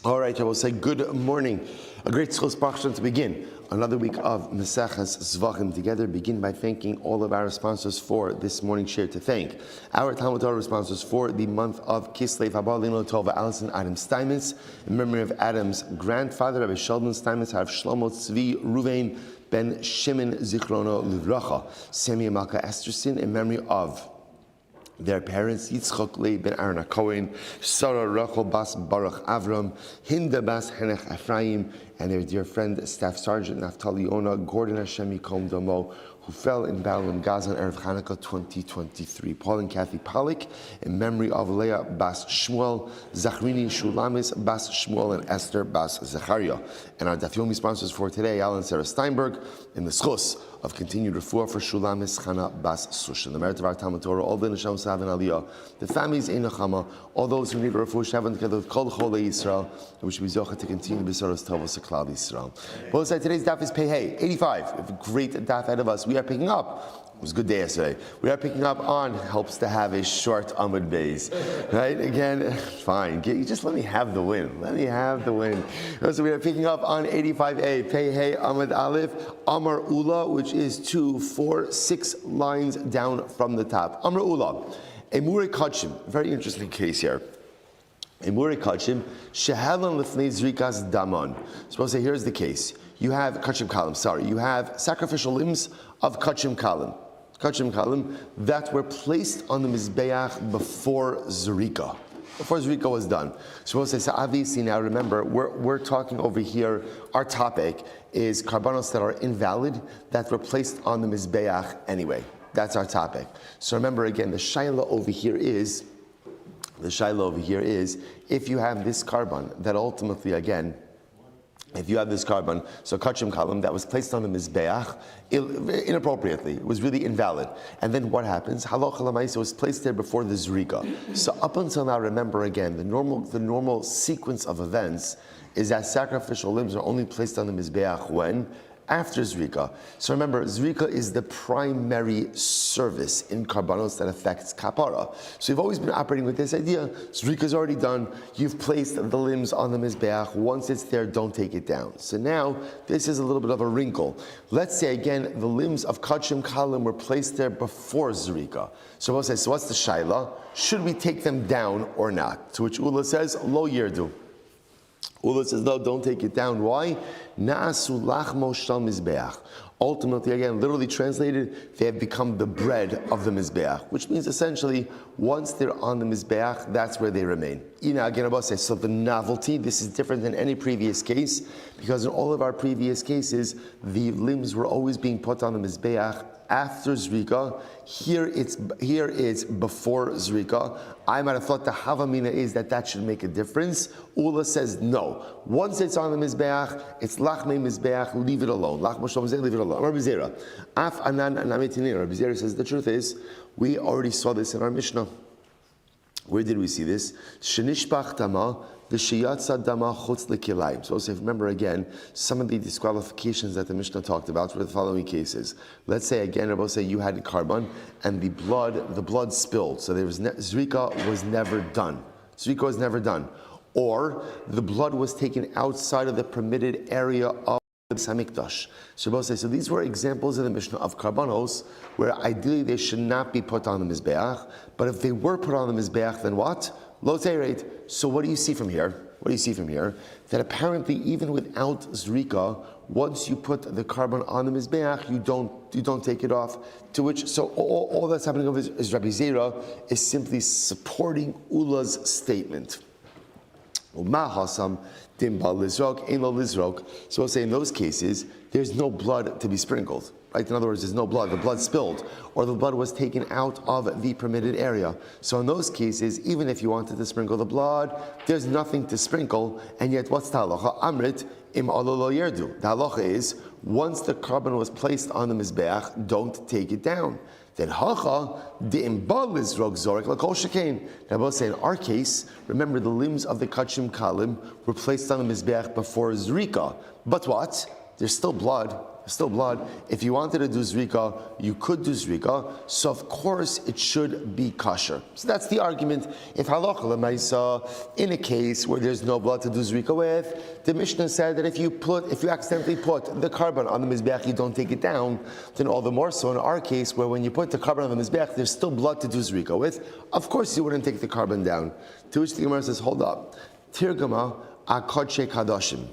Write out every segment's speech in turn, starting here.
All right, I will say good morning. A great schos parsha to begin. Another week of Maseches Zevachim together. Begin by thanking all of our sponsors for this morning's share. To thank our Talmud Torah sponsors for the month of Kislev, Abba Lino Tova, Allison Adam Steinmetz, in memory of Adam's grandfather, Rabbi Sheldon Steinmetz, Harav Shlomo Tzvi Ruvain Ben Shimon Zichrono Livracha, Samia Malka Esterson, in memory of their parents, Yitzchok Leib ben Aaron HaKohen, Sarah Rachel Bas Baruch Avram, Hinda Bas Henech Ephraim, and their dear friend, Staff Sergeant Naftali Yona, Gordon Hashem Yikom Domo, who fell in battle in Gaza on Erev Hanukkah 2023. Paul and Kathy Pollack, in memory of Leah Bas Shmuel, Zachrini Shulamis Bas Shmuel, and Esther Bas Zachariah. And our Daf Yomi sponsors for today, Alan and Sarah Steinberg, in the schos of continued refuah for Shulamis Chana Bas Sushan. The merit of our Talmud Torah, all the Neshama Sav and Aliyah, the families in Nechama, all those who need a refuah Shavon together with Kol Cholei Yisrael, and we should be zocha to continue B'Soros Tovos Klal Yisrael. Both sides, today's daf is Pei Hey, 85. We have a great daf ahead of us. We are picking up. It was a good day yesterday. We are picking up on, helps to have a short Amud Beis. Right? Again, fine. You just let me have the win. Let me have the win. So we are picking up on 85a, Pei Hey Amud Aleph, Amar Ula, which is 2, 4, 6 lines down from the top. Amar Ula, Emure Kachim, very interesting case here. Emure Kachim, Shehelan Lefnei Zrikas Daman. Suppose say, here's the case. You have Kachim Kalim, you have sacrificial limbs of Kachim Kalim that were placed on the Mizbeach before Zerika. Before Zerika was done. So obviously now remember, we're talking over here, our topic is karbanos that are invalid, that were placed on the Mizbeach anyway. That's our topic. So remember again, the shaila over here is, if you have this karban that ultimately again, if you have this carbon, so kachim kalim, that was placed on the mizbeach inappropriately, it was really invalid. And then what happens? Halacha l'maisa was placed there before the zrika. So up until now, remember again, the normal sequence of events is that sacrificial limbs are only placed on the mizbeach when? After Zrika. So remember, Zrika is the primary service in karbanos that affects kapara. So you've always been operating with this idea, Zrika is already done, you've placed the limbs on the mizbeach, once it's there, don't take it down. So now, this is a little bit of a wrinkle. Let's say again, the limbs of Kachim Kalim were placed there before Zrika. So we'll say, so what's the shaila? Should we take them down or not? To which Ula says, lo yirdu. Ula says, no, don't take it down. Why? Na'asu lachmo shal mizbeach. Ultimately, again, literally translated, they have become the bread of the mizbeach, which means essentially, once they're on the mizbeach, that's where they remain. Again, Abba says, so the novelty, this is different than any previous case, because in all of our previous cases, the limbs were always being put on the mizbeach after Zrika. Here it's before Zrika. I might have thought the Havamina is that should make a difference. Ula says no. Once it's on the Mizbeach, it's Lachmei Mizbeach, leave it alone. Lach Moshe Mizbeach, leave it alone. Rabbi Zera. Af Anan Anametinir. Rabbi Zera says the truth is, we already saw this in our Mishnah. Where did we see this? Shenishpach Tama, the Shiyatza Dama Chutz Lekilayim. So also remember again, some of the disqualifications that the Mishnah talked about were the following cases. Let's say again, Rabbi say you had a carbon and the blood spilled. So there was Zrika was never done. Zrika was never done. Or the blood was taken outside of the permitted area of the Samikdash. So these were examples in the Mishnah of karbanos where ideally they should not be put on the Mizbeach, but if they were put on the Mizbeach, then what? Lo teireit. So what do you see from here? That apparently even without Zrika, once you put the carbon on the Mizbeach, you don't take it off. To which, so all that's happening over is Rabbi Zera is simply supporting Ula's statement. So we'll say in those cases, there's no blood to be sprinkled. Right? In other words, there's no blood. The blood spilled, or the blood was taken out of the permitted area. So in those cases, even if you wanted to sprinkle the blood, there's nothing to sprinkle, and yet what's the halacha? Amrit im alolo yerdu. The halacha is, once the carbon was placed on the mizbeach, don't take it down. Then hacha the imbal rog zorek lakol shekain. Now, both say in our case, remember the limbs of the kachim kalim were placed on the mizbeach before zrika. But what? There's still blood. still blood. If you wanted to do zrika, you could do zrika. So of course it should be kosher. So that's the argument. If halacha l'maisa, in a case where there's no blood to do zrika with, the Mishnah said that if you accidentally put the carbon on the mizbeach, you don't take it down, then all the more so in our case, where when you put the carbon on the mizbeach, there's still blood to do zrika with. Of course you wouldn't take the carbon down. To which the Gemara says, hold up. Tirgama akodshe kadoshim.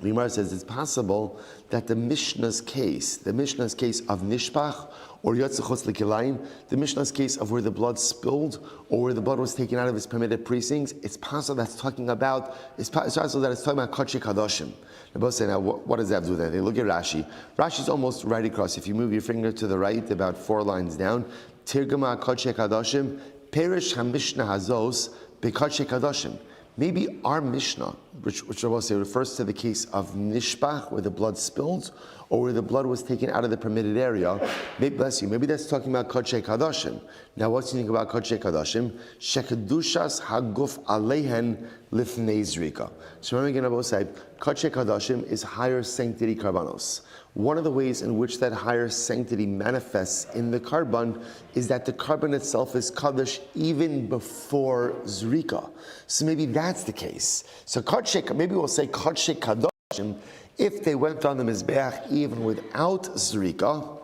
The Gemara says it's possible that the Mishnah's case of nishpach or yotzechutz l'kilayim, the Mishnah's case of where the blood spilled or where the blood was taken out of its permitted precincts, it's possible that it's talking about kodshe kadoshim. They both say, now what does that have to do with that? They look at Rashi. Rashi's almost right across. If you move your finger to the right, about 4 lines down, Tirgama kodshe kadoshim, perish ha-mishnah hazos bekodshe kadoshim. Maybe our Mishnah, which I will say refers to the case of nishpach, where the blood spilled, or where the blood was taken out of the permitted area. Maybe that's talking about kodshe kadoshim. Now, what do you think about kodshe kadoshim? Shekedushas haguf alehen lifnei zrika. So remember again, I will say, kodshe kadoshim is higher sanctity karbanos. One of the ways in which that higher sanctity manifests in the carbon is that the carbon itself is kaddish even before zrika. So maybe that's the case. So maybe we'll say kodshe kadoshim, if they went on the mizbeach even without zrika,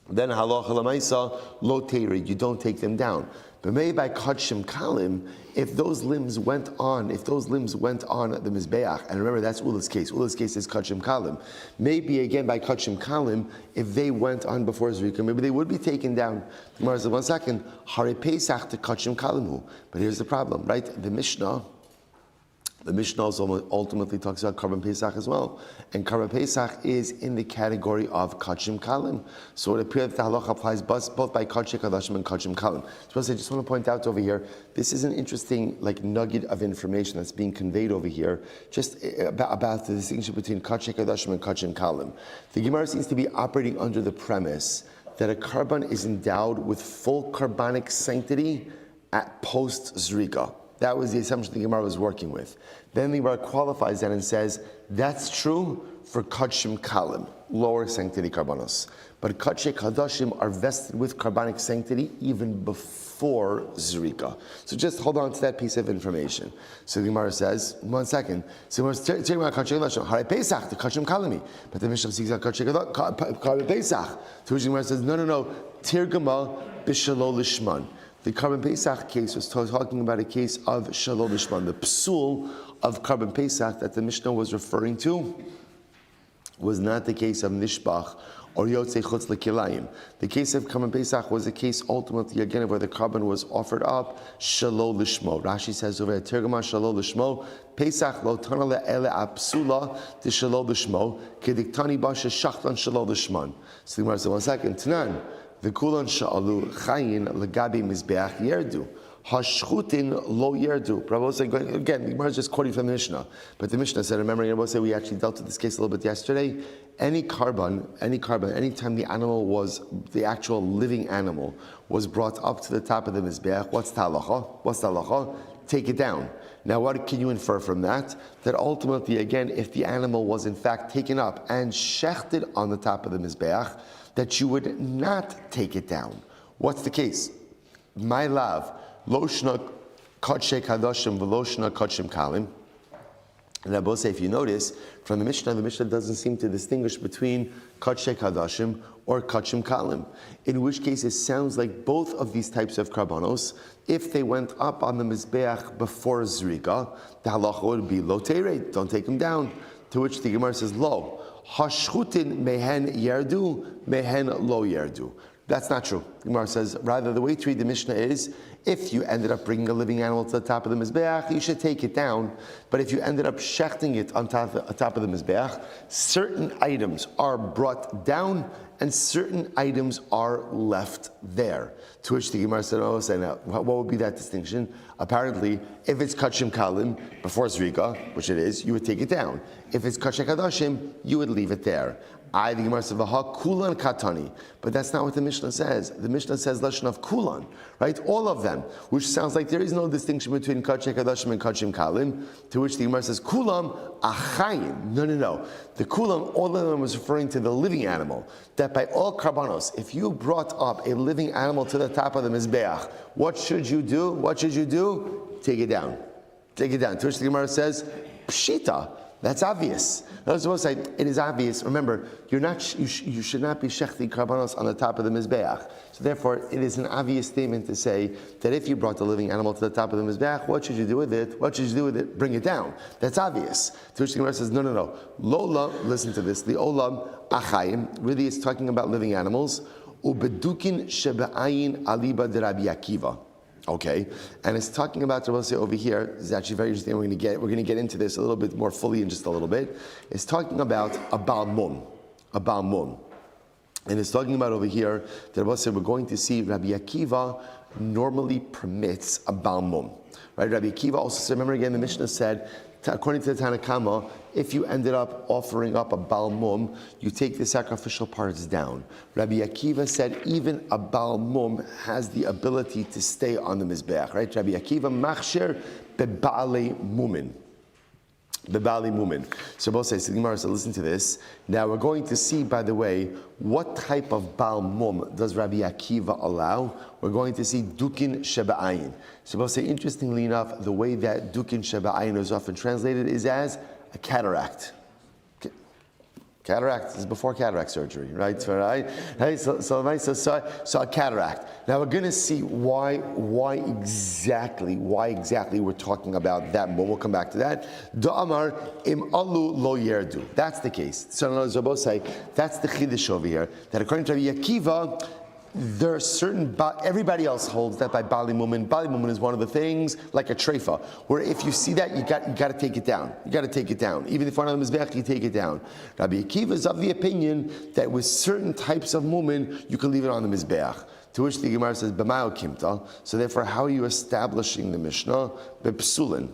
then halacha l'maisa lo teiri, you don't take them down. But maybe by kodshim kalim, if those limbs went on the mizbeach, and remember that's Ula's case. Ula's case is kodshim kalim. Maybe again by kodshim kalim, if they went on before zrika, maybe they would be taken down. The Gemara says, 1 second, hare pesach to kodshim kalimhu. But here's the problem, right? The Mishnah also ultimately talks about Karban Pesach as well. And Karban Pesach is in the category of Kodshim Kalim. So it appears that the halacha applies both by Kodshe Kadashim and Kodshim Kalim. So I just want to point out over here, this is an interesting nugget of information that's being conveyed over here, just about the distinction between Kodshe Kadashim and Kodshim Kalim. The Gemara seems to be operating under the premise that a Karban is endowed with full carbonic sanctity at post-Zrika. That was the assumption the Gemara was working with. Then the Gemara qualifies that and says, that's true for Kodshim Kalim, lower sanctity karbanos. But Kodshe Kadoshim are vested with carbonic sanctity even before Zrika. So just hold on to that piece of information. So the Gemara says, 1 second. So the Gemara says, Kodshe Kadoshim, Hare Pesach, the Kodshim Kalimi. But the Mishnah speaks about Kodshe Pesach. To which the Gemara says, no, Tirgama b'shalol lishman. The Karban Pesach case was talking about a case of Shalol Lishman. The psul of Karban Pesach that the Mishnah was referring to was not the case of Nishbach or Yotzei Chutz L'Kilayim. The case of Karban Pesach was a case ultimately, again, where the carbon was offered up, Shalol Lishmo. Rashi says over here, Tergama Shalol Lishmo, Pesach lo tana le'ele apsula de Shalol Lishmo, kediktani basha shachtan Shalol Lishman. So the Gemara said, 1 second, Tanan. V'kulan sha'alu chayin legabi mizbeach yerdu. Hashchutin lo yerdu. Rabbi said, again, the Gemara is just quoting from the Mishnah. But the Mishnah said, remember, Rabbi said we actually dealt with this case a little bit yesterday. Any carbon, anytime the actual living animal was brought up to the top of the mizbeach, what's the halacha? Take it down. Now, what can you infer from that? That ultimately, again, if the animal was in fact taken up and shechted on the top of the mizbeach, that you would not take it down. What's the case? My love, loshna kodshe kadoshim v'loshna kodshim kalim. And I both say, if you notice, from the Mishnah doesn't seem to distinguish between kodshe kadoshim or kodshim kalim. In which case, it sounds like both of these types of karbanos, if they went up on the mizbeach before zrika, the halacha would be lo teirei, don't take them down. To which the Gemara says, lo. Hashchutin mehen yerdu, mehen lo yerdu. That's not true. The Gemara says, rather, the way to read the Mishnah is, if you ended up bringing a living animal to the top of the mizbeach, you should take it down. But if you ended up shechting it on top of the mizbeach, certain items are brought down and certain items are left there. To which the Gemara said, what would be that distinction? Apparently, if it's Kodshim Kalim before Zrika, which it is, you would take it down. If it's Kodshe Kadoshim, you would leave it there. I, the Gemara says, V'ha kulan katani. But that's not what the Mishnah says. The Mishnah says lashon of kulan, right? All of them, which sounds like there is no distinction between kachei kadashim and kachim kalim, to which the Gemara says, kulam achayim. No. The kulam, all of them was referring to the living animal. That by all karbanos, if you brought up a living animal to the top of the mizbeach, what should you do? Take it down. To which the Gemara says, pshita. That's obvious. I was supposed to say, it is obvious. Remember, you should not be shechting karbanos on the top of the mizbeach. So therefore, it is an obvious statement to say that if you brought the living animal to the top of the mizbeach, what should you do with it? Bring it down. That's obvious. To which the Gemara says, no. Lola, listen to this. The olam achayim really is talking about living animals. Ubedukin shebe'ayin aliba de Rabbi Akiva. Okay, and it's talking about the Rabbi over here. This is actually very interesting. We're going to get into this a little bit more fully in just a little bit. It's talking about a Baal Mum, and it's talking about over here that we're going to see Rabbi Akiva normally permits a Baal Mum, right? Rabbi Akiva also said. Remember again, the Mishnah said, according to the Tanakama, if you ended up offering up a Baal Mum, you take the sacrificial parts down. Rabbi Akiva said even a Baal Mum has the ability to stay on the Mizbeach, right? Rabbi Akiva machshir beba'alei mumin. So both say, Gemara said, listen to this. Now we're going to see, by the way, what type of Baal Mum does Rabbi Akiva allow. We're going to see Dukin Sheba'ayin. So both say, interestingly enough, the way that Dukin Sheba'ayin is often translated is as a cataract. Cataract is before cataract surgery, right? So a cataract. Now we're going to see why exactly we're talking about that. But we'll come back to that. Da'amar im alu lo yerdu. That's the case. So both say that's the chiddush over here. That according to Rabbi Akiva, there are certain, everybody else holds that by Bali Mumin. Bali Mumin is one of the things, like a treifa, where if you see that, you got to take it down. Even if one of them is back, you take it down. Rabbi Akiva is of the opinion that with certain types of Mumin, you can leave it on the Mizbeach. To which the Gemara says, B'mayo kimta. So therefore, how are you establishing the Mishnah? B'psulin.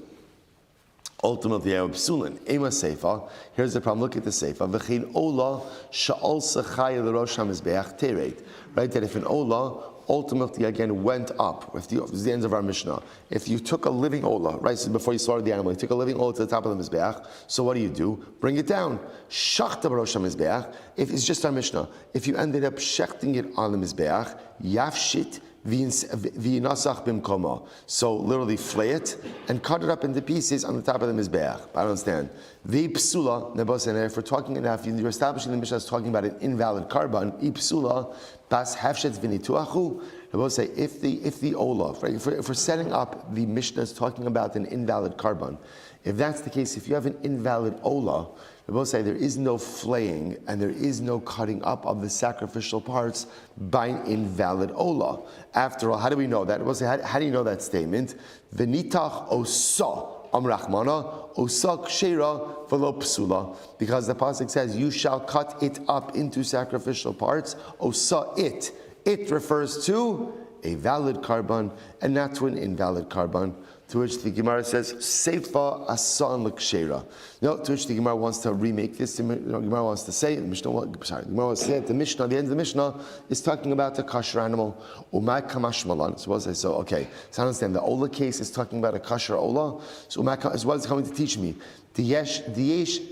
Ultimately, psulin. Ema seifa. Here's the problem. Look at the seifa. V'chein ola sha'ol sechaya l'rosh hamizbeach tereit. Right, that if an ola ultimately again went up, with the ends of our Mishnah, if you took a living ola, right, so before you slaughtered the animal, you took a living ola to the top of the mizbeach, so what do? Bring it down. Shachta b'rosh hamizbeach. If it's just our Mishnah, if you ended up shechting it on the mizbeach, yafshit v'yinasach bimkoma. So literally flay it and cut it up into pieces on the top of the mizbeach. I don't understand. V'ipsula nebosener. If we're talking enough, you're establishing the Mishnah is talking about an invalid carbon. Ipsula bas hafshet v'nituachu. They say if the ola, right, if we're setting up the Mishnah is talking about an invalid carbon. If that's the case, if you have an invalid ola, they both say there is no flaying and there is no cutting up of the sacrificial parts by an invalid ola. After all, how do we know that? They both say, how do you know that statement? V'nitach osa amrachmana osa kshera v'lo psula. Because the pasuk says, you shall cut it up into sacrificial parts. Osa it. It refers to a valid carbon and not to an invalid carbon. To which the Gemara says, Seifa asan l'kshera. No, to which the Gemara wants to remake this. The Gemara wants to say, the Gemara wants to say at the Mishnah, the end of the Mishnah is talking about a kosher animal. Umay kamash malan. So okay. So I understand the Ola case is talking about a kosher Ola. So what is it coming to teach me? The yesh.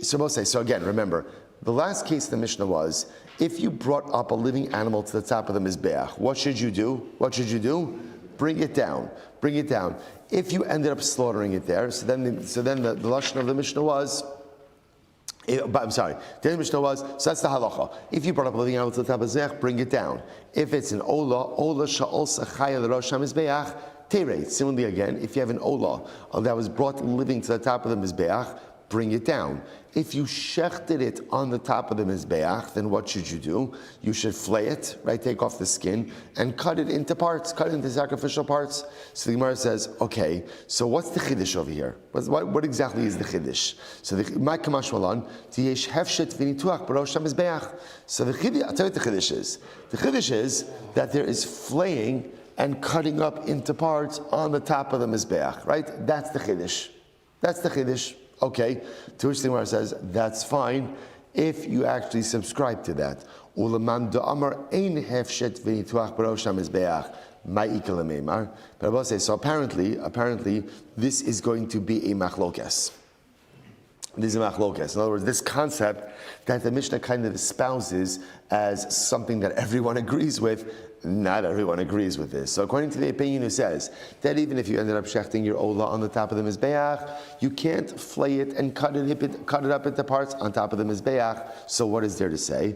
So again, remember, the last case of the Mishnah was, if you brought up a living animal to the top of the Mizbeach, what should you do? Bring it down. If you ended up slaughtering it there, so then the lashon of the Mishnah was, so that's the halacha. If you brought up a living animal to the top of the Mizbeach, bring it down. If it's an ola sha'ol sachaya l'rosh hamizbeach, tereit. Similarly again, if you have an ola that was brought living to the top of the Mizbeach, bring it down. If you shechted it on the top of the mizbeach, then what should you do? You should flay it, right? Take off the skin and cut it into parts, cut it into sacrificial parts. So the Gemara says, okay, so what's the chiddush over here? What exactly is the chiddush? So the ma'kamash malan tiyesh hefshet v'nituach b'rosh hamizbeach. So the chiddush, I'll tell you what the chiddush is. The chiddush is that there is flaying and cutting up into parts on the top of the mizbeach, right? That's the chiddush. Okay, to which the Gemara says, that's fine. if you actually subscribe to that. Uleman da'amar ein hefshet v'nituach b'rosh hamizbeach ma'ikal meimar. But I will say, so apparently, this is going to be a machlokes. This is a machlokes. In other words, this concept that the Mishnah kind of espouses as something that everyone agrees with, not everyone agrees with this. So according to the opinion who says that even if you ended up shechting your olah on the top of the mizbeach, you can't flay it and cut it up into parts on top of the mizbeach. So what is there to say?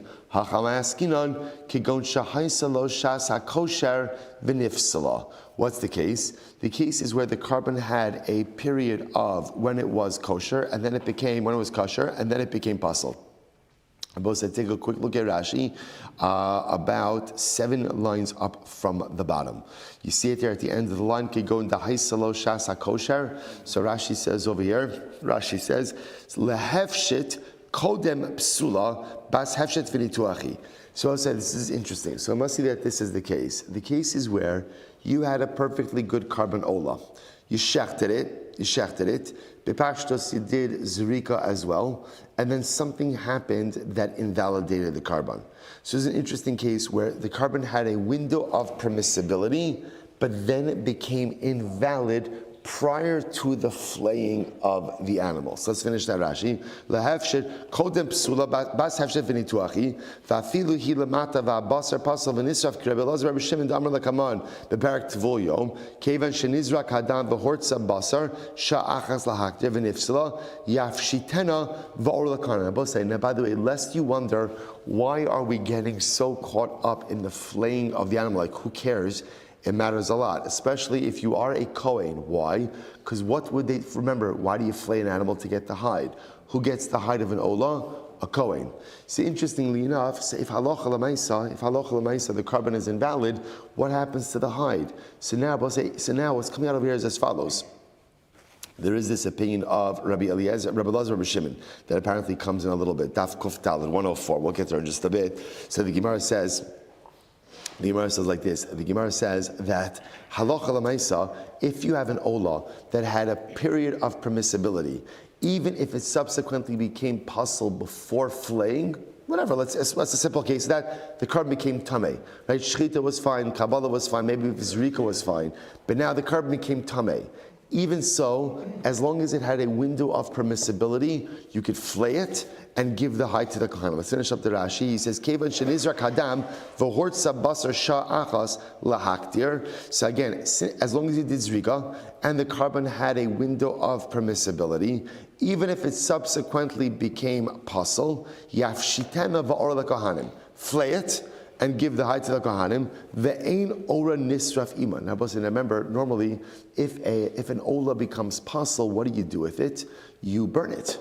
What's the case? The case is where the carbon had a period of when it was kosher, and then it became, when it was kosher, and then it became pasul. Both said, take a quick look at Rashi, about 7 lines up from the bottom. You see it there at the end of the line, go into Haisalo Shas HaKosher. So Rashi says over here, Lehefshit Kodem Psula Bas Hefshet V'nituachi. So I said, this is interesting. So I must see that this is the case. The case is where you had a perfectly good carbon olah. You shechted it. Bepashtos, you did zrika as well, and then something happened that invalidated the carbon. So it's an interesting case where the carbon had a window of permissibility, but then it became invalid prior to the flaying of the animal. So let's finish that Rashi. Lahefshet kodem psula bas hefshet v'nituachi v'afilu hi lemata v'abasar pasal v'nisraf k'Rebbi Rabbi Shimon d'amar lakaman beparak tvul yom kevan shenizrak hadam v'hortza basar sha'achas lahaktir v'nifsila yafshitena v'or lakana. Both say, now by the way, lest you wonder, why are we getting so caught up in the flaying of the animal? Like, who cares? It matters a lot, especially if you are a Kohen. Why? Because what would they, remember, why do you flay an animal to get the hide? Who gets the hide of an Olah? A Kohen. See, interestingly enough, so if halacha l'maisa, the carbon is invalid, what happens to the hide? So now what's coming out of here is as follows. There is this opinion of Rabbi Eliezer, Rabbi Shimon, that apparently comes in a little bit. Daf Kuf Daled 104. We'll get there in just a bit. So the Gemara says like this. The Gemara says that halacha l'maisa, if you have an olah that had a period of permissibility, even if it subsequently became pasul before flaying, whatever, let's a simple case that the carbon became tameh, right? Shechita was fine, Kabbalah was fine, maybe Zrika was fine, but now the carbon became tameh. Even so, as long as it had a window of permissibility, you could flay it and give the hide to the kohen. Let's finish up the Rashi. He says, "Kevan shenizrak hadam v'hortza basar sha'achas lahaktir." So again, as long as you did zrika and the carbon had a window of permissibility, even if it subsequently became pasul, yafshitena v'or lekohanim, flay it and give the hide to the kohanim. Ve'ein ora nisraf iman. Now, remember, normally, if an ola becomes pasul, what do you do with it? You burn it.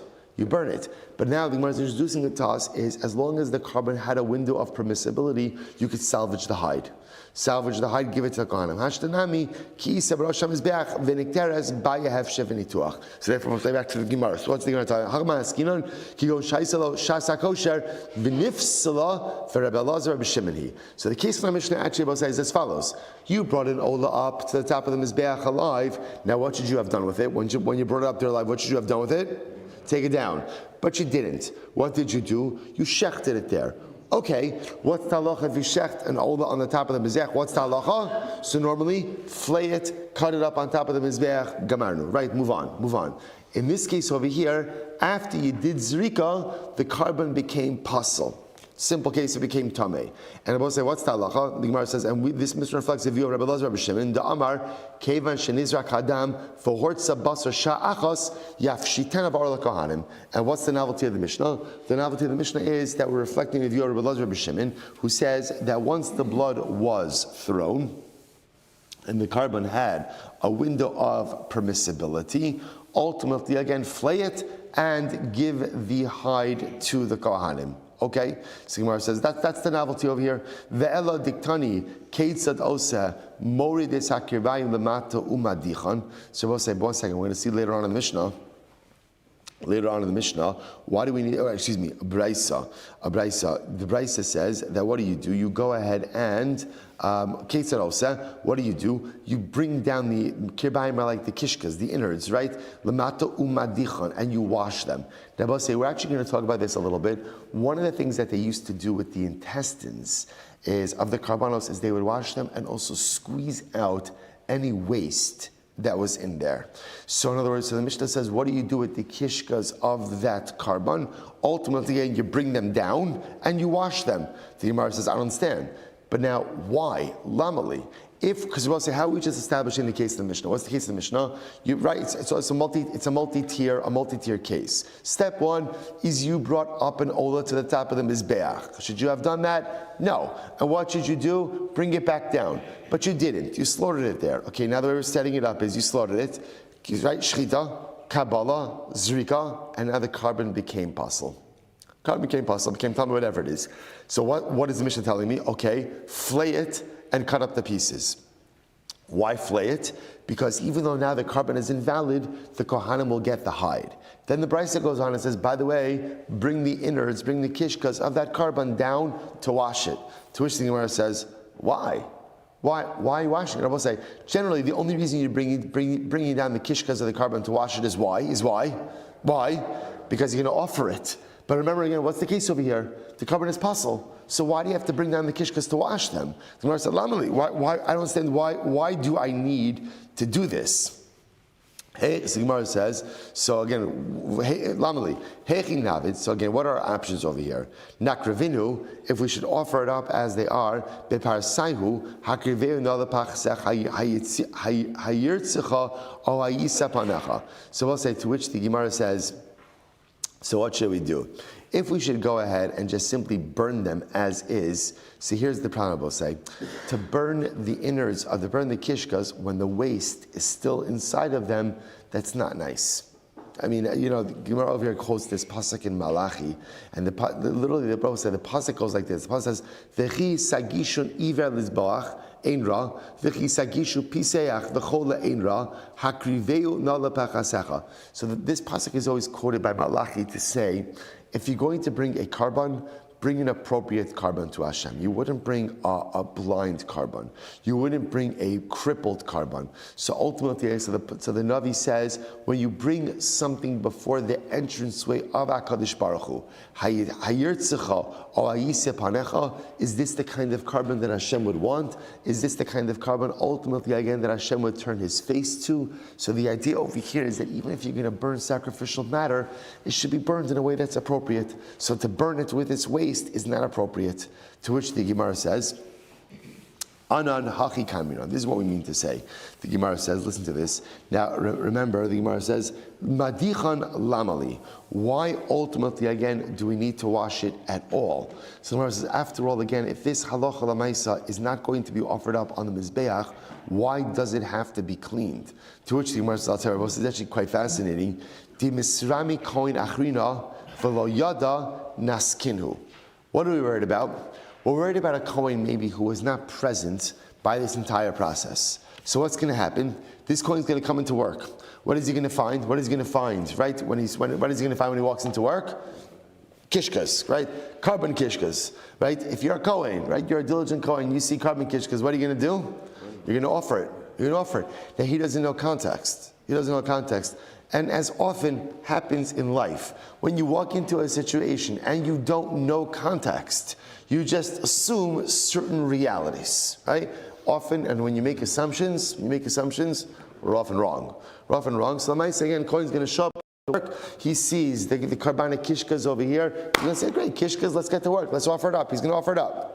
But now the Gemara is introducing it to us is, as long as the carbon had a window of permissibility, you could salvage the hide. Give it to the kohanim. Hashtanami ki sebrasham izbeach v'nikteres ba'yehef shevenituach. So therefore, we'll play back to the Gemara. So what's the Gemara telling? Hagma askinon ki go shaisalo shasa kosher v'nifsala for Rabbi Elazar Rabbi Shimon hi. So the case of the Mishnah actually says as follows: you brought an ola up to the top of the mizbeach alive. Now, what should you have done with it? When you brought it up there alive, what should you have done with it? Take it down. But you didn't. What did you do? You shechted it there. Okay, what's the halacha if you shecht an olah on the top of the mizbeach? What's the halacha? So normally, flay it, cut it up on top of the mizbeach, gamarnu. Right, move on. In this case over here, after you did zrika, the carbon became pasul. Simple case, it became tameh. And I will say, what's the halacha? The Gemara says, and this reflects the view of Rabbi Elazar Rabbi Shimon, the Amar, Kevan Shenizrak Hadam, V'hortza Basar Sha'achos, Yafshiten of Ar Kohanim. And what's the novelty of the Mishnah? The novelty of the Mishnah is that we're reflecting the view of Rabbi Elazar Rabbi Shimon, who says that once the blood was thrown, and the carbon had a window of permissibility, ultimately, again, flay it and give the hide to the Kohanim. Okay, so Gemara says that's the novelty over here. Ve'ela diktani keitzad osa mori des hakirvayim lemata umadichan. So we'll say, one second, we're going to see later on in the Mishnah. Later on in the Mishnah, why do we need, Braisa. The Braisa says that what do? You go ahead and, what do? You bring down the kirbayim, like the kishkas, the innards, right? Lamata umadichan, and you wash them. Now, we're actually going to talk about this a little bit. One of the things that they used to do with the intestines of the karbanos is they would wash them and also squeeze out any waste that was in there. So in other words, the Mishnah says, what do you do with the kishkas of that karban? Ultimately, you bring them down and you wash them. The Gemara says, I don't understand. But now, why? Lamali. Because we'll say, how are we just establishing the case of the Mishnah? What's the case of the Mishnah? It's a multi-tier case. Step one is you brought up an ola to the top of the mizbeach. Should you have done that? No. And what should you do? Bring it back down. But you didn't. You slaughtered it there. Okay, now the way we're setting it up is you slaughtered it, right? Shchita, kabbalah, zrika, and now the carbon became pasul. Became tummy, whatever it is. So what is the Mishnah telling me? Okay, flay it and cut up the pieces. Why flay it? Because even though now the carbon is invalid, the Kohanim will get the hide. Then the Brisa goes on and says, by the way, bring the innards, bring the kishkas of that carbon down to wash it. To which the Gemara says, why? Why are you washing it? I will say, generally, the only reason you're bringing down the kishkas of the carbon to wash it is why? Why? Because you're going to offer it. But remember again, what's the case over here? The carbon is pasul. So why do you have to bring down the kishkas to wash them? The Gemara said, why? I don't understand why do I need to do this? Hey, so the Gemara says, so again, lamali, heichi navid. So again, what are our options over here? Nakrivinu, if we should offer it up as they are, beparsaihu hakriveu nalapachsech hayirtzecha o hayisapanecha. So we'll say, to which the Gemara says, so what should we do? If we should go ahead and just simply burn them as is, so here's the problem we'll say. To burn the innards, burn the kishkas, when the waste is still inside of them, that's not nice. I mean, the Gemara over here quotes this pasuk in Malachi, and literally the Prophet said, the pasuk goes like this. The pasuk says, V'chi sagishun iver lizboach, ein ra, v'chi sagishu piseach v'chol ein ra, hakriveu nalapachasecha. So this pasuk is always quoted by Malachi to say, if you're going to bring a carbon, bring an appropriate carbon to Hashem. You wouldn't bring a blind carbon. You wouldn't bring a crippled carbon. So ultimately, so the Navi says, when you bring something before the entranceway of HaKadosh Baruch Hu, hayirtzecha or hayisepanecha, is this the kind of carbon that Hashem would want? Is this the kind of carbon ultimately again that Hashem would turn His face to? So the idea over here is that even if you're going to burn sacrificial matter, it should be burned in a way that's appropriate. So to burn it with its waste is not appropriate. To which the Gemara says, Anan haki kaminon. This is what we mean to say. The Gemara says, listen to this. Now remember, the Gemara says, Madichan lamali. Why ultimately again do we need to wash it at all? So the Gemara says, after all, again, if this halacha lamaisa is not going to be offered up on the mizbeach, why does it have to be cleaned? To which the Gemara says, I'll tell you, this is actually quite fascinating. Di misrami koin achrina v'lo yada naskinhu. What are we worried about? We're worried about a Kohen maybe who was not present by this entire process. So what's going to happen? This Kohen's going to come into work. What is he going to find? What is he going to find, right? What is he going to find when he walks into work? Kishkas, right? Carbon kishkas, right? If you're a Kohen, right? You're a diligent Kohen, you see carbon kishkas, what are you going to do? You're going to offer it. You're going to offer it. Now he doesn't know context. And as often happens in life, when you walk into a situation and you don't know context, you just assume certain realities, right? Often, and when you make assumptions, we're often wrong. So I might say again, Kohen's going to show up at work, he sees the carbonic kishkas over here, he's going to say, great, kishkas, let's get to work, let's offer it up. He's going to offer it up.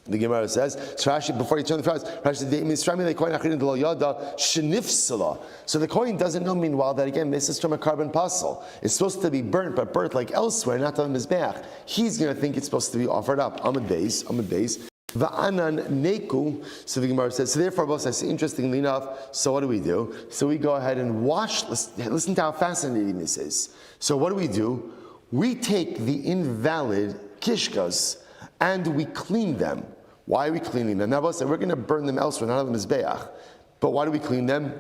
The Gemara says, before you turn the phrase, so the Kohen doesn't know, meanwhile, that again, this is from a carbon pasul. It's supposed to be burnt, but burnt like elsewhere, not on the mizbeach. He's going to think it's supposed to be offered up. Amud Beis. Va'anan neku. So the Gemara says, so therefore, both says, interestingly enough, so what do? So we go ahead and wash, listen to how fascinating this is. So what do? We take the invalid kishkas and we clean them. Why are we cleaning them? Now, we're going to burn them elsewhere, not on the mizbeach. But why do we clean them?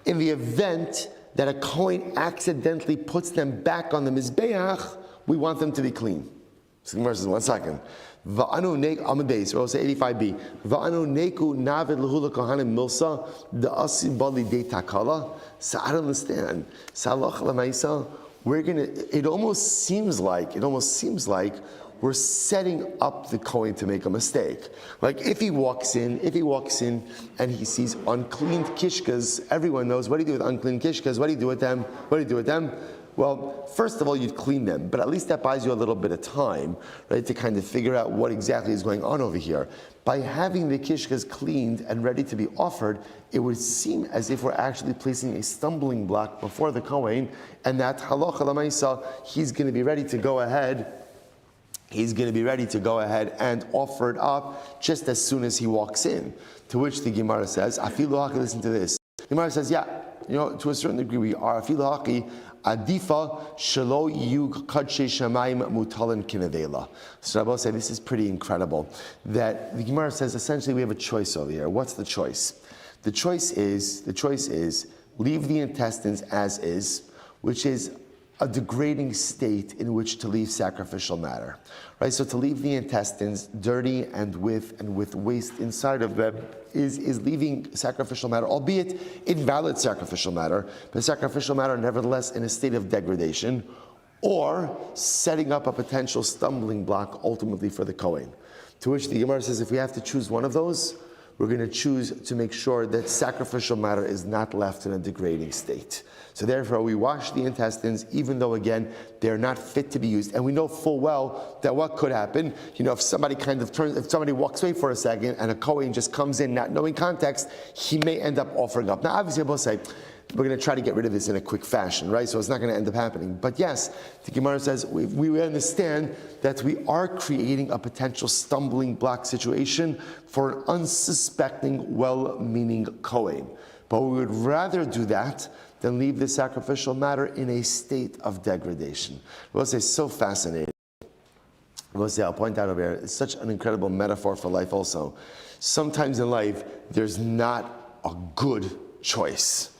In the event that a Kohen accidentally puts them back on the Mizbeach, we want them to be clean. So the Gemara says, 1 second. Va'anu neku amud beis, or I'll say 85b. Va'anu neku navid lehula kohanim milsa da'asi bali de takala. So I don't understand. Salach lamaisa. It almost seems like we're setting up the Kohen to make a mistake. Like if he walks in and he sees unclean kishkas, everyone knows what do you do with unclean kishkas? What do you do with them? Well, first of all, you'd clean them, but at least that buys you a little bit of time, right, to kind of figure out what exactly is going on over here. By having the kishkas cleaned and ready to be offered, it would seem as if we're actually placing a stumbling block before the Kohen, and that halacha l'maisa, he's going to be ready to go ahead. He's going to be ready to go ahead and offer it up just as soon as he walks in. To which the Gemara says, "Afilu haki." Listen to this. The Gemara says, "Yeah, to a certain degree we are. Afilu haki." Adifa shelo yu kadshe shamayim mutalan kinavela. So Rabbi said this is pretty incredible. That the Gemara says essentially we have a choice over here. What's the choice? The choice is leave the intestines as is, which is a degrading state in which to leave sacrificial matter, right? So to leave the intestines dirty and with waste inside of them is leaving sacrificial matter, albeit invalid sacrificial matter, but sacrificial matter nevertheless in a state of degradation, or setting up a potential stumbling block ultimately for the Kohen. To which the Gemara says if we have to choose one of those, we're going to choose to make sure that sacrificial matter is not left in a degrading state. So therefore, we wash the intestines, even though, again, they're not fit to be used. And we know full well that what could happen, if somebody walks away for a second and a Kohen just comes in not knowing context, he may end up offering up. Now, obviously, I will say, we're going to try to get rid of this in a quick fashion, right? So it's not going to end up happening. But yes, the Gemara says we understand that we are creating a potential stumbling block situation for an unsuspecting, well-meaning Kohen. But we would rather do that than leave the sacrificial matter in a state of degradation. We'll say so fascinating. We'll say, I'll point out over here, it's such an incredible metaphor for life also. Sometimes in life, there's not a good choice.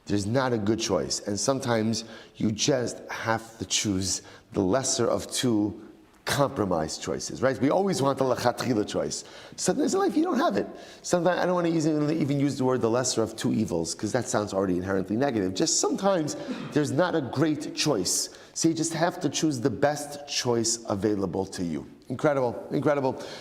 There's not a good choice. And sometimes you just have to choose the lesser of two compromise choices, right? We always want the lechatchila choice. Sometimes in life you don't have it. Sometimes I don't want to even use the word the lesser of two evils, because that sounds already inherently negative. Just sometimes there's not a great choice. So you just have to choose the best choice available to you. Incredible.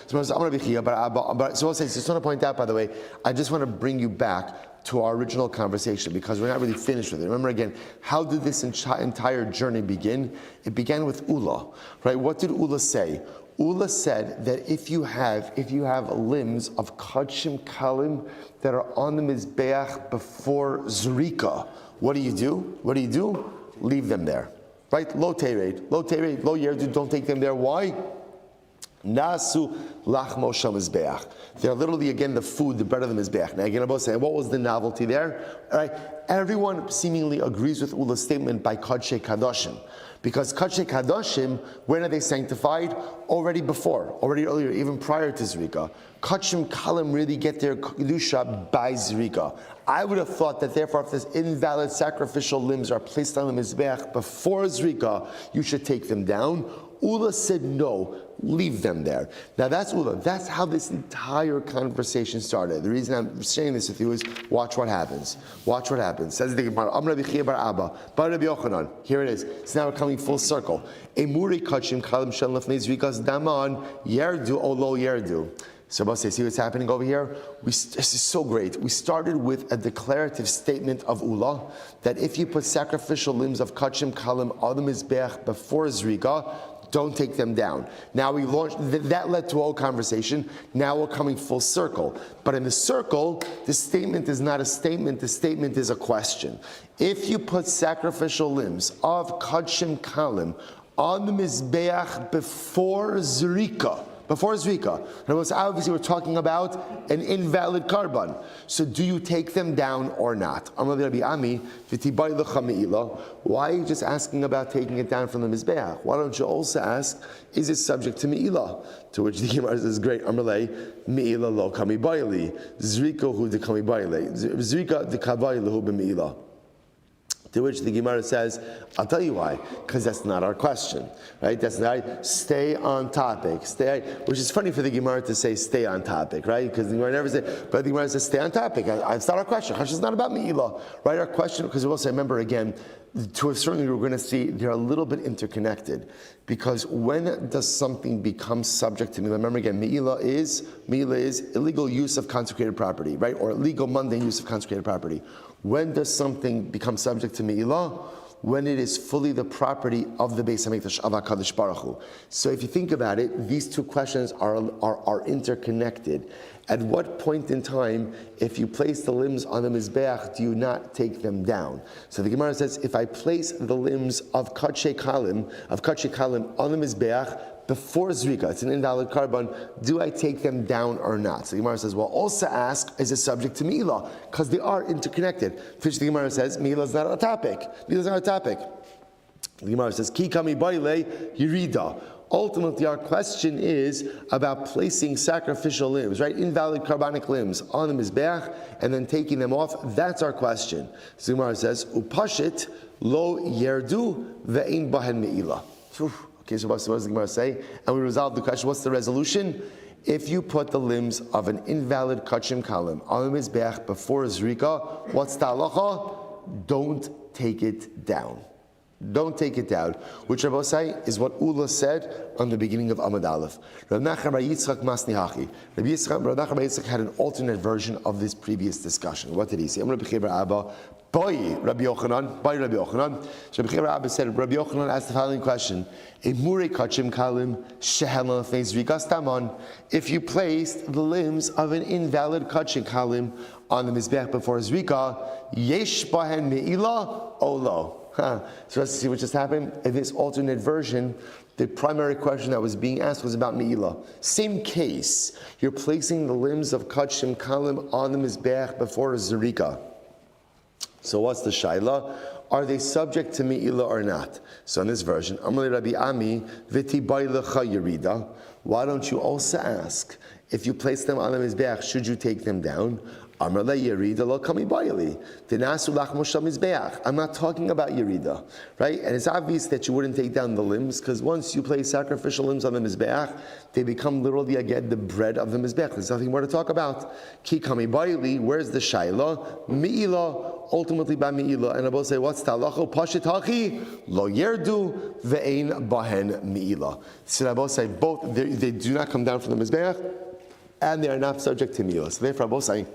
So I just want to point out, by the way, I just want to bring you back to our original conversation, because we're not really finished with it. Remember again, how did this entire journey begin? It began with Ula, right? What did Ula say? Ula said that if you have limbs of Kachim Kalim that are on the Mizbeach before Zrika, what do you do? Leave them there, right? Lo tered, lo yerdu, don't take them there. Why? Nasu lachmo shel mizbeach. They're literally, again, the food, the bread of the mizbeach. Now, again, I'm both saying, what was the novelty there? All right, everyone seemingly agrees with Ula's statement by Kadshe Kadoshim. Because Kadshe Kadoshim, when are they sanctified? Already earlier, even prior to Zrika. Kachim Kalim really get their Kedusha by Zrika. I would have thought that therefore if this invalid sacrificial limbs are placed on the Mizbeach before Zrika, you should take them down. Ula said no, leave them there. Now that's Ula. That's how this entire conversation started. The reason I'm sharing this with you is watch what happens. Says the Gemara, Amar Rabbi Chia bar Abba, bar Rabbi Yochanan. Here it is. So now we're coming full circle. Emuri kachim kalim shel lefnei zrikas daman yerdu o lo yerdu. So I'll say, see what's happening over here? This is so great. We started with a declarative statement of Ula, that if you put sacrificial limbs of Kachim Kalim on the Mizbeach before Zrika, don't take them down. Now we launched, that led to a whole conversation. Now we're coming full circle. But in the circle, the statement is not a statement, the statement is a question. If you put sacrificial limbs of Kachim Kalim on the Mizbeach before Zrika, obviously we're talking about an invalid karban. So do you take them down or not? Why are you just asking about taking it down from the Mizbeach? Why don't you also ask, is it subject to Me'ilah? To which the Gemara says, great, Amalei, Me'ilah lo kami baili, Zrika hu de kami baili, Zrika de kavai hu be Me'ilah. To which the Gemara says, I'll tell you why, because that's not our question, right? That's not, stay on topic, which is funny for the Gemara to say stay on topic, right? Because the Gemara never says, but the Gemara says stay on topic. It's not our question. Question is not about Me'ilah, right? Our question, because we will say, remember again, to a certain degree, we're going to see they're a little bit interconnected, because when does something become subject to Me'ilah? Remember again, Me'ilah is illegal use of consecrated property, right? Or illegal mundane use of consecrated property. When does something become subject to Me'ilah? When it is fully the property of the Beis HaMikdash of HaKadosh Baruch Hu. So if you think about it, these two questions are interconnected. At what point in time, if you place the limbs on the Mizbeach, do you not take them down? So the Gemara says, if I place the limbs of Kachei Kalim on the Mizbeach, before Zrika, it's an invalid carbon, do I take them down or not? So the Gemara says, well, also ask, is it subject to Me'ilah? Because they are interconnected. Which the Gemara says, Me'ilah is not a topic. Me'ilah is not a topic. The Gemara says, Ki kami baile yirida. Ultimately, our question is about placing sacrificial limbs, right? Invalid carbonic limbs on the Mizbeach and then taking them off. That's our question. So the Gemara says, Upashit lo yerdu ve'in bahen Me'ilah. Okay, so what does the Gemara say? And we resolve the question. What's the resolution? If you put the limbs of an invalid kachim kalim on the mizbeach before zrika, what's the halacha? Don't take it down. Don't take it down. Which Rabbi say is what Ula said on the beginning of Amud Aleph. Rabbi Nachman bar Yitzchak Masni Hachi. Rabbi Nachman bar Yitzchak had an alternate version of this previous discussion. What did he say? Rabbi Abba. Boy, Rabbi Yochanan. So Rabbi Abba said, Rabbi Yochanan asked the following question: if you placed the limbs of an invalid kachim kalim on the mizbeach before zrika, yesh bahen me'ilah olo. So let's see what just happened. In this alternate version, the primary question that was being asked was about Me'ilah. Same case. You're placing the limbs of kachim kalim on the mizbeach before zrika. So what's the shaila? Are they subject to Me'ilah or not? So in this version, Amali Rabbi Ami v'ti bailecha yerida. Why don't you also ask, if you place them on the mizbeach, should you take them down? I'm not talking about Yerida, right? And it's obvious that you wouldn't take down the limbs, because once you place sacrificial limbs on the Mizbeach, they become literally, again, the bread of the Mizbeach. There's nothing more to talk about. Ki kami baili, where's the Shaila? Me'ilah, ultimately by Me'ilah. And I will say, what's talacho? Pashit hachi, lo yerdu, ve'ein bahen Me'ilah. So I will say, both, they do not come down from the Mizbeach, and they are not subject to Me'ilah. So therefore I will say,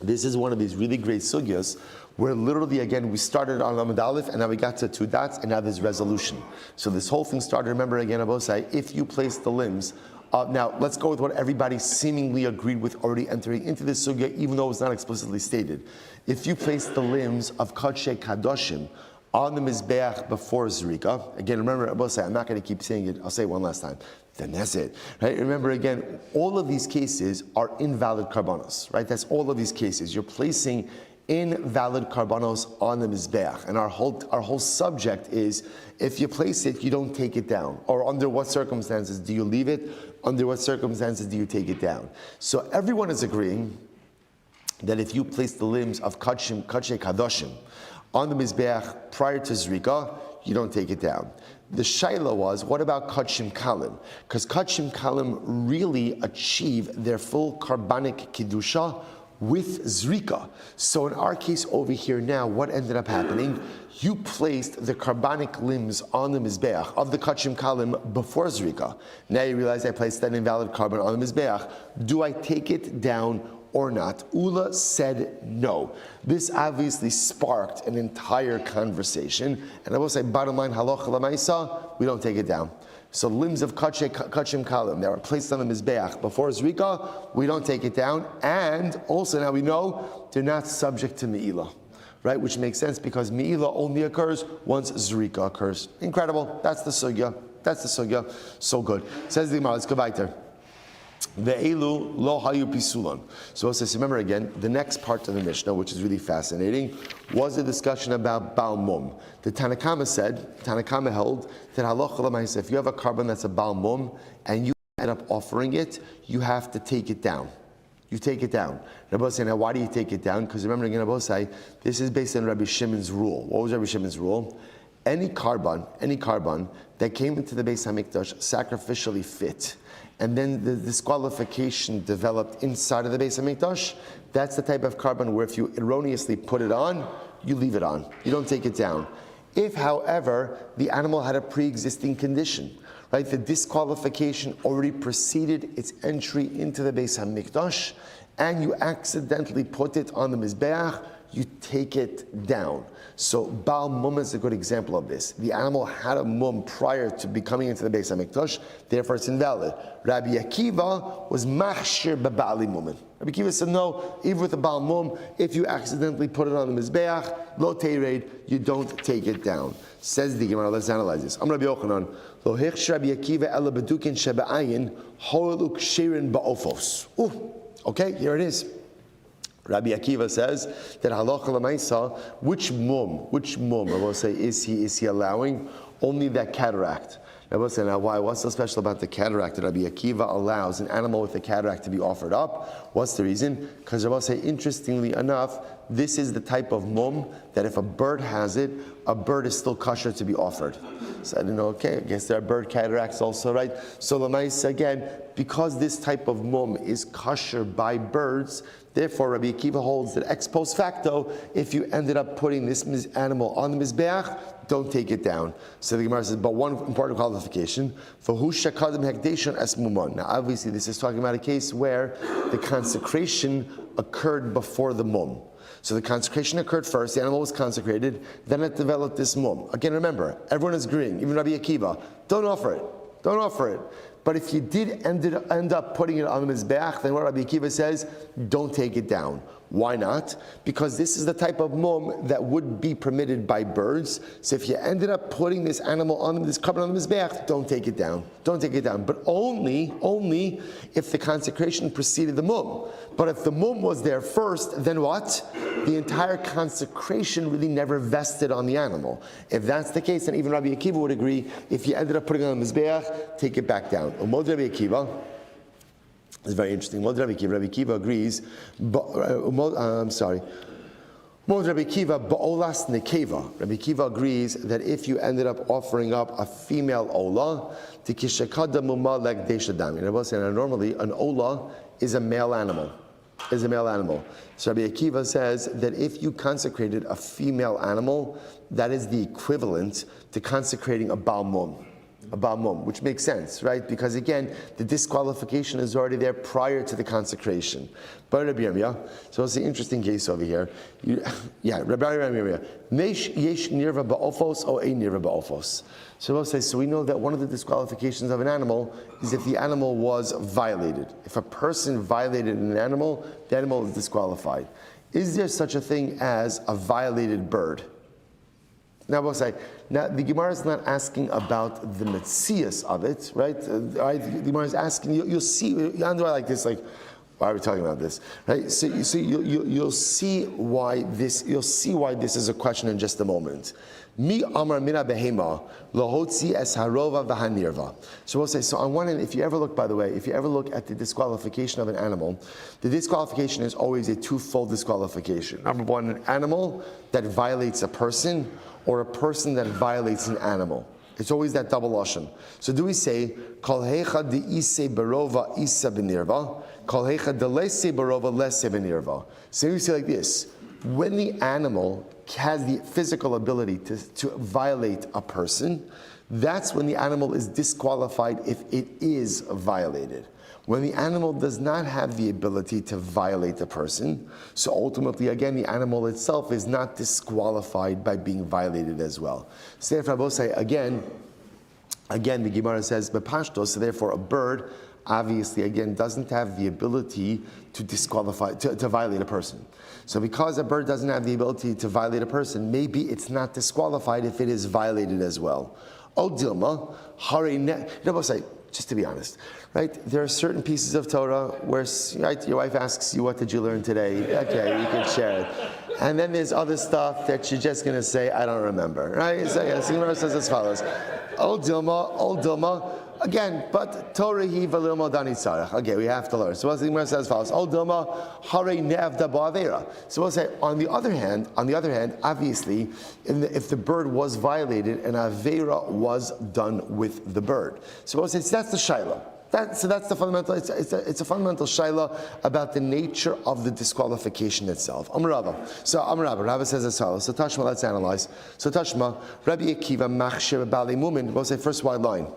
this is one of these really great sugyas where literally, again, we started on Amud Aleph and now we got to 2 dots and now there's resolution. So this whole thing started, remember again, Abosai, if you place the limbs. Now, let's go with what everybody seemingly agreed with already entering into this sugya, even though it's not explicitly stated. If you place the limbs of Kodshei Kadoshim on the Mizbeach before Zrika, again, remember, Abosai, I'm not going to keep saying it, I'll say it one last time. Then that's it, right? Remember again, all of these cases are invalid karbanos, right? That's all of these cases. You're placing invalid karbanos on the mizbeach, and our whole subject is, if you place it, you don't take it down, or under what circumstances do you leave it? Under what circumstances do you take it down? So everyone is agreeing that if you place the limbs of kachei kadoshim on the mizbeach prior to zrika, you don't take it down. The shaila was, what about kachim kalim? Because kachim kalim really achieve their full carbonic kedusha with zrika. So in our case over here now, what ended up happening? You placed the carbonic limbs on the mizbeach of the kachim kalim before zrika. Now you realize I placed that invalid carbon on the mizbeach. Do I take it down or not? Ula said no. This obviously sparked an entire conversation. And I will say, bottom line, halacha l'maisa, we don't take it down. So limbs of kachim kalim that were placed on the mizbeach before zrika, we don't take it down. And also now we know they're not subject to me'ilah, right? Which makes sense because me'ilah only occurs once zrika occurs. Incredible. That's the sugya. So good. Says the Gemara. Let's go back there. Ve'elu lo hayu pisulan. So it says, remember again, the next part of the Mishnah, which is really fascinating, was a discussion about Baal Mum. The Tanakama held that halacha l'maisa, if you have a carbon that's a Baal Mum and you end up offering it, you have to take it down. you take it down. Rabbi say, now why do you take it down? Because remember, again, Rabbi say, this is based on Rabbi Shimon's rule. What was Rabbi Shimon's rule? Any carbon that came into the Beis HaMikdash sacrificially fit, and then the disqualification developed inside of the Beis HaMikdash, that's the type of carbon where if you erroneously put it on, you leave it on. You don't take it down. If, however, the animal had a pre-existing condition, right, the disqualification already preceded its entry into the Beis HaMikdash, and you accidentally put it on the Mizbeach, you take it down. So Baal Mum is a good example of this. The animal had a mum prior to becoming into the Beis HaMikdash, therefore it's invalid. Rabbi Akiva was machshir b'ba'ali mumin. Rabbi Akiva said, no, even with the Baal Mum, if you accidentally put it on the Mizbeach, lo teired, you don't take it down. Says the Gemara, let's analyze this. I'm Rabbi Yochanan, lo hechsh Rabbi Akiva ela bedukin sheba'ayin, holuk shirin ba'ofos. Okay, here it is. Rabbi Akiva says that halacha l'maisa, which mum, I will say, is he allowing? Only that cataract. I will say, now why? What's so special about the cataract that Rabbi Akiva allows an animal with a cataract to be offered up? What's the reason? Because I will say, interestingly enough, this is the type of mum that if a bird has it, a bird is still kosher to be offered. So I didn't know, okay, I guess there are bird cataracts also, right? So l'maisa, again, because this type of mum is kosher by birds, therefore Rabbi Akiva holds that ex post facto, if you ended up putting this animal on the Mizbeach, don't take it down. So the Gemara says, but one important qualification, for who shakadim hekdeshon es mumon. Now obviously this is talking about a case where the consecration occurred before the mum. So the consecration occurred first, the animal was consecrated, then it developed this mum. Again, remember, everyone is agreeing, even Rabbi Akiva, don't offer it. But if you did end up putting it on the Mizbeach, then what Rabbi Akiva says, don't take it down. Why not? Because this is the type of mum that would be permitted by birds. So if you ended up putting this animal on this carbon on the Mizbeach, don't take it down. Don't take it down. But only if the consecration preceded the mum. But if the mum was there first, then what? The entire consecration really never vested on the animal. If that's the case, then even Rabbi Akiva would agree, if you ended up putting it on the Mizbeach, take it back down. Umod Rabbi Akiva, it's very interesting. Rabbi Akiva agrees. Rabbi Akiva ba'olas nekeva. Rabbi Akiva agrees that if you ended up offering up a female ola, tikishakada muma leg deshadam. Rabbi saying normally an ola is a male animal. So Rabbi Akiva says that if you consecrated a female animal, that is the equivalent to consecrating a Baal Mum, which makes sense, right? Because again, the disqualification is already there prior to the consecration. But Rabbi Yirmiyah, so it's an interesting case over here. Rabbi Yirmiyah, yesh nirva ba'ofos o ein nirva ba'ofos. So we'll say, so we know that one of the disqualifications of an animal is if the animal was violated. If a person violated an animal, the animal is disqualified. Is there such a thing as a violated bird? Now we'll say, the Gemara is not asking about the metzias of it, right? The Gemara is asking, you'll see, you underline like this, like, why are we talking about this, right? So you'll see why this is a question in just a moment. Mi amar mina behema lohotzi es harova v'hanirva. So we'll say, so on one hand, if you ever look at the disqualification of an animal, the disqualification is always a twofold disqualification. Number one, an animal that violates a person, or a person that violates an animal. It's always that double lashon. So do we say, kol hecha de'ise barova isa benirva, kol hecha de'lese barova lese benirva. So we say like this, when the animal has the physical ability to violate a person, that's when the animal is disqualified if it is violated. When the animal does not have the ability to violate a person, so ultimately, again, the animal itself is not disqualified by being violated as well. So therefore, I will say, again, the Gemara says, Bepashto, so therefore a bird, obviously, again, doesn't have the ability to disqualify, to violate a person. So because a bird doesn't have the ability to violate a person, maybe it's not disqualified if it is violated as well. O Dilma, I will say, just to be honest, right? There are certain pieces of Torah where, right, your wife asks you, what did you learn today? Okay, you can share it. And then there's other stuff that you're just going to say, I don't remember, right? So the Gemara says as follows. Ol Dilma, Again, but Torah hi v'lilmo dani tzarech. Okay, we have to learn. So what the Gemara says as follows: Ol doma harei ne'avda ba'avera. So we'll say, on the other hand, obviously, if the bird was violated, an avera was done with the bird. So we'll say, so that's the shaila. That's the fundamental. It's a fundamental shaila about the nature of the disqualification itself. Amar Rava. So Amar Rava says as follows. So Tashma, let's analyze. So Tashma, Rabbi Akiva machshir bali mumin. We'll say first wide line.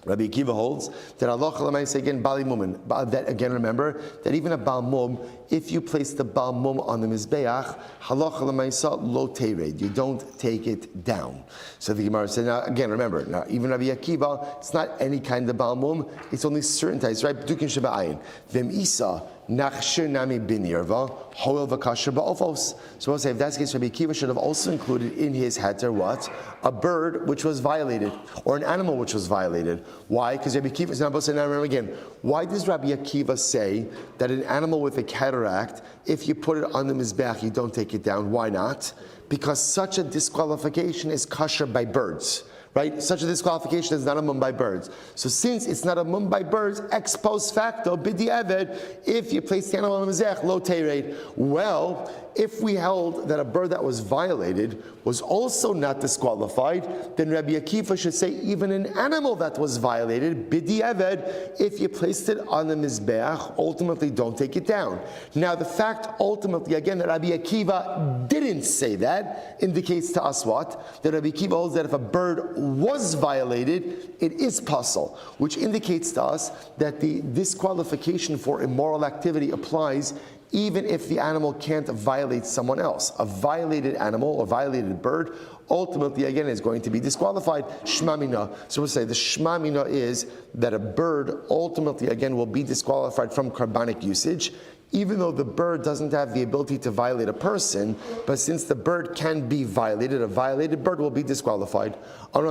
Rabbi Akiva holds that Allah Chalamayis again Bali Mumin. That again, remember that even a Bal Mum, if you place the Bal Mum on the Mizbeach, Halacha Lamaisa lo tered, you don't take it down. So the Gemara said, now again, remember, now even Rabbi Akiva, it's not any kind of Bal Mum, it's only certain types, right? Dukin Shaba'ayin. Vem Isa. Nachshir nami bin yirva, hoel v'kasher ba'ofos. So we'll say, if that's the case, Rabbi Akiva should have also included in his heter what? A bird which was violated, or an animal which was violated. Why? Because Rabbi Akiva is not supposed to remember again. Why does Rabbi Akiva say that an animal with a cataract, if you put it on the mizbeach, you don't take it down? Why not? Because such a disqualification is kosher by birds. Right? Such a disqualification is not a mum by birds. So since it's not a mum by birds, ex post facto, bidi eved, if you place the animal on the mizbeach, lo tered. Well, if we held that a bird that was violated was also not disqualified, then Rabbi Akiva should say even an animal that was violated, bidi eved, if you placed it on the mizbeach, ultimately don't take it down. Now the fact ultimately, again, that Rabbi Akiva didn't say that indicates to us what? That Rabbi Akiva holds that if a bird was violated, it is puzzle, which indicates to us that the disqualification for immoral activity applies even if the animal can't violate someone else. A violated animal or violated bird ultimately, again, is going to be disqualified. Shma mina. So we'll say the shma mina is that a bird ultimately, again, will be disqualified from carbonic usage, even though the bird doesn't have the ability to violate a person, but since the bird can be violated, a violated bird will be disqualified. We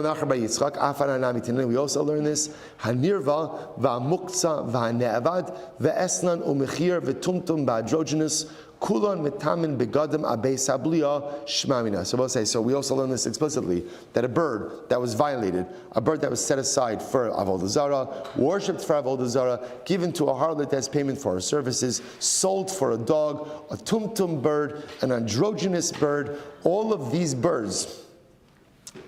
also learn this. Hanirva va'mukza va'ne'avad ve'esnan u'mechir v'tumtum ba'adrogenus kulan mitamin begadim abei sabliya shmamina. So we'll say, so we also learn this explicitly, that a bird that was violated, a bird that was set aside for avodah zarah, worshipped for avodah zarah, given to a harlot as payment for her services, sold for a dog, a tumtum bird, an androgynous bird, all of these birds.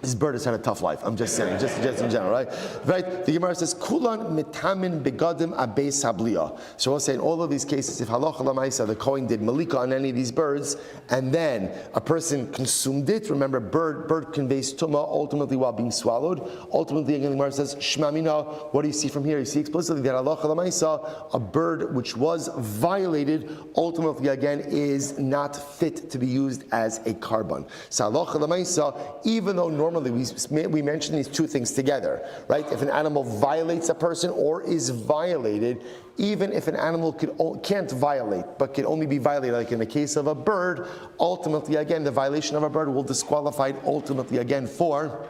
This bird has had a tough life. I'm just saying, just in general, right? Right? The Gemara says, "Kulan mitamin begadim abei sabliya." So we'll say in all of these cases, if halacha lamaisa, the Kohen did malika on any of these birds, and then a person consumed it. Remember, bird conveys tumah ultimately while being swallowed. Ultimately, again, the Gemara says, "Shmamina." What do you see from here? You see explicitly that halacha lamaisa, a bird which was violated, ultimately again is not fit to be used as a karban. So halacha lamaisa, even though normally we mention these two things together, right? If an animal violates a person or is violated, even if an animal can't violate, but can only be violated, like in the case of a bird, ultimately again, the violation of a bird will disqualify it ultimately again for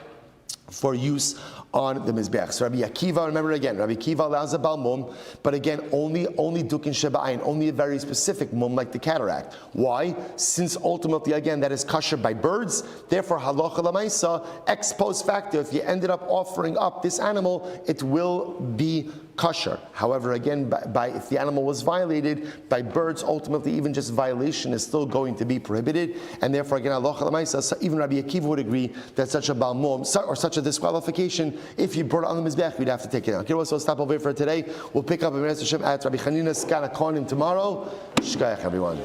use on the Mizbeach. So Rabbi Akiva, remember again, Rabbi Akiva allows a Bal Mum, but again, only Dukin Sheba'ayin, only a very specific mum like the cataract. Why? Since ultimately, again, that is kosher by birds, therefore, halacha lamaisa, ex post facto, if you ended up offering up this animal, it will be kosher. However, again, if the animal was violated by birds, ultimately, even just violation is still going to be prohibited, and therefore, again, halacha lamaisa, so even Rabbi Akiva would agree that such a Bal Mum, or such a disqualification, if you brought it on the Mizbeach, we'd have to take it out. Okay, so we'll stop over here for today. We'll pick up at Rabbi Chanina's Skana Kohanim tomorrow. Shkayach, everyone.